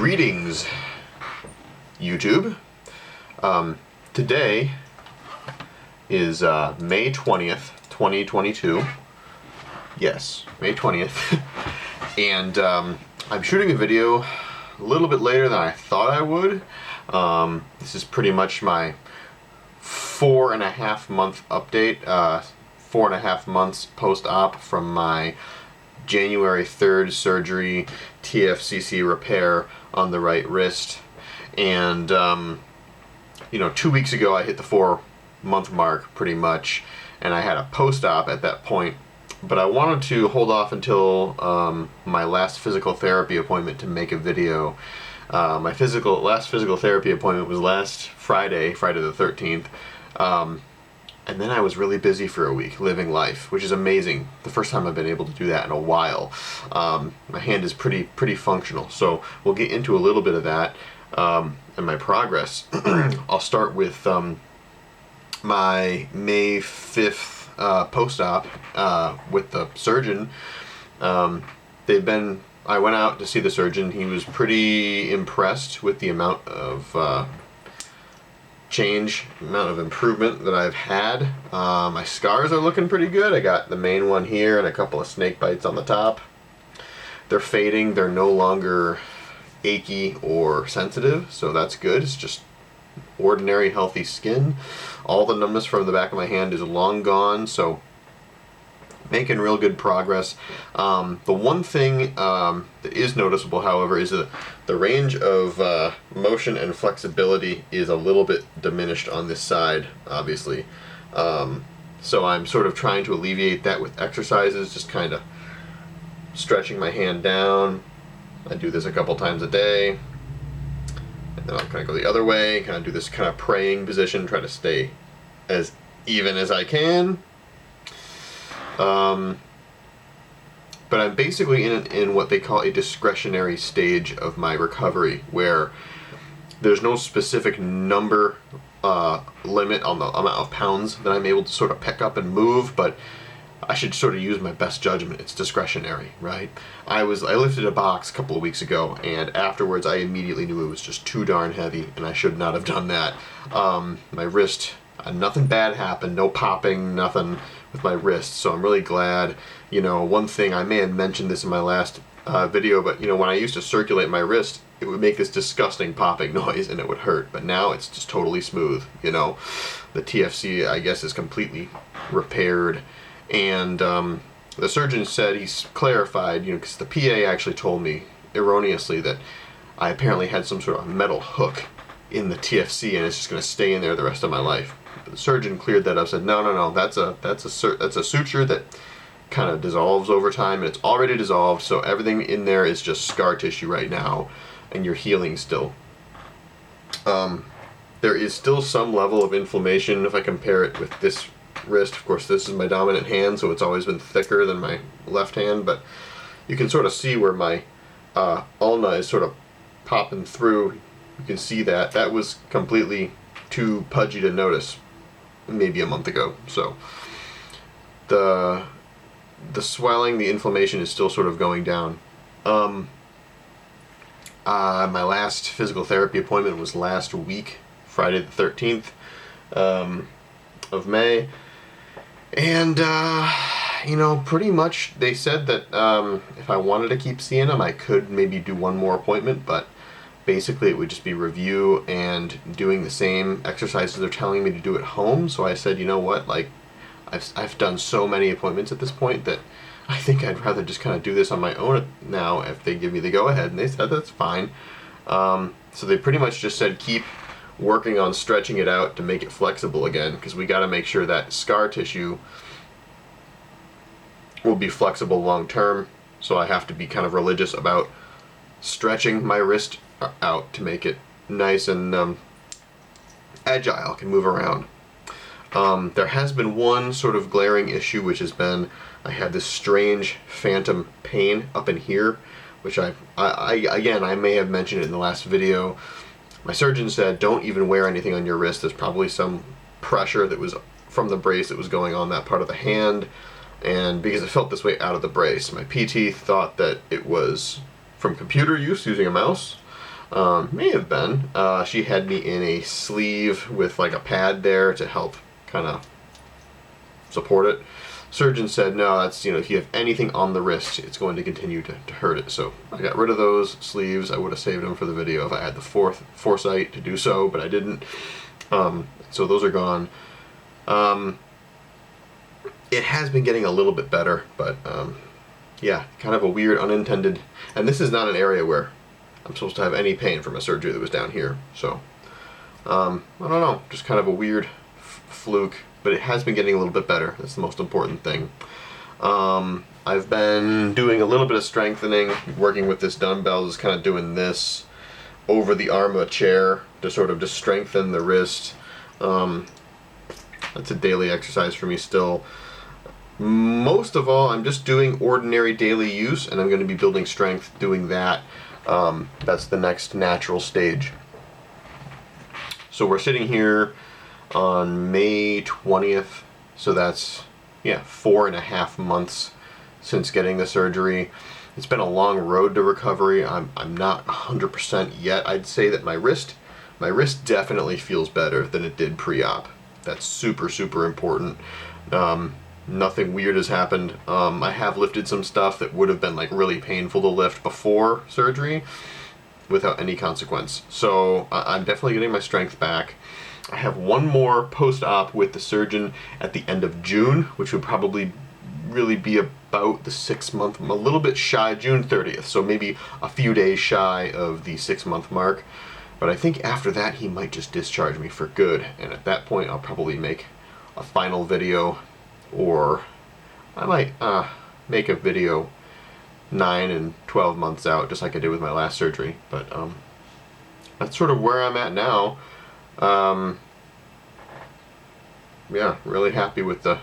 Greetings, YouTube. Today is May 20th, 2022. Yes, May 20th. And I'm shooting a video a little bit later than I thought I would. This is pretty much my 4.5 month update, 4.5 months post-op from my January 3rd surgery TFCC repair on the right wrist. And 2 weeks ago I hit the 4-month mark pretty much, and I had a post-op at that point, but I wanted to hold off until my last physical therapy appointment to make a video. My last physical therapy appointment was last Friday the 13th. And then I was really busy for a week, living life, which is amazing. The first time I've been able to do that in a while. My hand is pretty functional, so we'll get into a little bit of that and my progress. I'll start with my May 5th post-op with the surgeon. I went out to see the surgeon. He was pretty impressed with the amount of amount of improvement that I've had. My scars are looking pretty good. I got the main one here and a couple of snake bites on the top. They're fading. They're no longer achy or sensitive, so that's good. It's just ordinary healthy skin. All the numbness from the back of my hand is long gone, so making real good progress. The one thing that is noticeable, however, is that the range of motion and flexibility is a little bit diminished on this side, obviously. So I'm sort of trying to alleviate that with exercises, just kind of stretching my hand down. I do this a couple times a day. And then I'll kind of go the other way, kind of do this kind of praying position, try to stay as even as I can. But I'm basically in what they call a discretionary stage of my recovery, where there's no specific number limit on the amount of pounds that I'm able to sort of pick up and move, but I should sort of use my best judgment. It's discretionary, right? I lifted a box a couple of weeks ago, and afterwards I immediately knew it was just too darn heavy, and I should not have done that. My wrist, nothing bad happened, no popping, nothing with my wrist, so I'm really glad. One thing, I may have mentioned this in my last video, but when I used to circulate my wrist, it would make this disgusting popping noise and it would hurt, but now it's just totally smooth. The TFC, I guess, is completely repaired. And the surgeon said, he's clarified, because the PA actually told me erroneously that I apparently had some sort of metal hook in the TFC and it's just going to stay in there the rest of my life. But the surgeon cleared that up, said no, that's a suture that kind of dissolves over time, and it's already dissolved, so everything in there is just scar tissue right now, and you're healing still. There is still some level of inflammation if I compare it with this wrist. Of course, this is my dominant hand, so it's always been thicker than my left hand, but you can sort of see where my ulna is sort of popping through. You can see that. That was completely too pudgy to notice maybe a month ago. So the swelling, the inflammation is still sort of going down. My last physical therapy appointment was last week, Friday the 13th of May. And, pretty much they said that if I wanted to keep seeing them, I could maybe do one more appointment, but basically it would just be review and doing the same exercises they're telling me to do at home. So I said, you know what, I've done so many appointments at this point that I think I'd rather just kind of do this on my own now if they give me the go-ahead, and they said that's fine. So they pretty much just said keep working on stretching it out to make it flexible again, because we got to make sure that scar tissue will be flexible long term. So I have to be kind of religious about stretching my wrist out to make it nice and agile, can move around. There has been one sort of glaring issue, which has been I had this strange phantom pain up in here, which I may have mentioned it in the last video. My surgeon said don't even wear anything on your wrist. There's probably some pressure that was from the brace that was going on that part of the hand, and because it felt this way out of the brace. My PT thought that it was from computer use, using a mouse. May have been. She had me in a sleeve with like a pad there to help kind of support it. Surgeon said, no, that's, if you have anything on the wrist, it's going to continue to hurt it. So I got rid of those sleeves. I would have saved them for the video if I had the foresight to do so, but I didn't. So those are gone. It has been getting a little bit better, but yeah, kind of a weird unintended, and this is not an area where I'm supposed to have any pain from a surgery that was down here. So I don't know, just kind of a weird fluke, but it has been getting a little bit better. That's the most important thing. I've been doing a little bit of strengthening, working with this dumbbell, just kind of doing this over the arm of a chair to sort of just strengthen the wrist. That's a daily exercise for me still. Most of all, I'm just doing ordinary daily use, and I'm going to be building strength doing that. That's the next natural stage. So we're sitting here on May 20th, so that's 4.5 months since getting the surgery. It's been a long road to recovery. I'm not 100% yet. I'd say that my wrist definitely feels better than it did pre-op. That's super, super important. Nothing weird has happened. I have lifted some stuff that would have been like really painful to lift before surgery without any consequence. So I'm definitely getting my strength back. I have one more post-op with the surgeon at the end of June, which would probably really be about the 6-month, a little bit shy, June 30th, so maybe a few days shy of the 6-month mark. But I think after that he might just discharge me for good, and at that point I'll probably make a final video, or I might make a video 9 and 12 months out, just like I did with my last surgery. But that's sort of where I'm at now. Yeah, really happy with the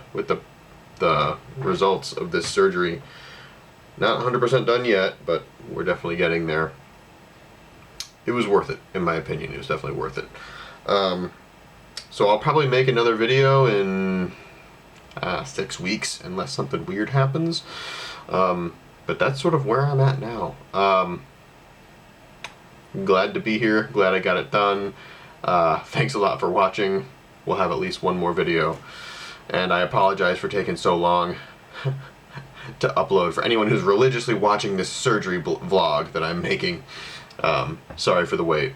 results of this surgery. Not 100% done yet, but we're definitely getting there. It was worth it, in my opinion. It was definitely worth it. So I'll probably make another video in 6 weeks, unless something weird happens. But that's sort of where I'm at now. Glad to be here. Glad I got it done. Thanks a lot for watching. We'll have at least one more video. And I apologize for taking so long to upload. For anyone who's religiously watching this surgery vlog that I'm making, sorry for the wait.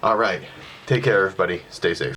Alright, take care everybody. Stay safe.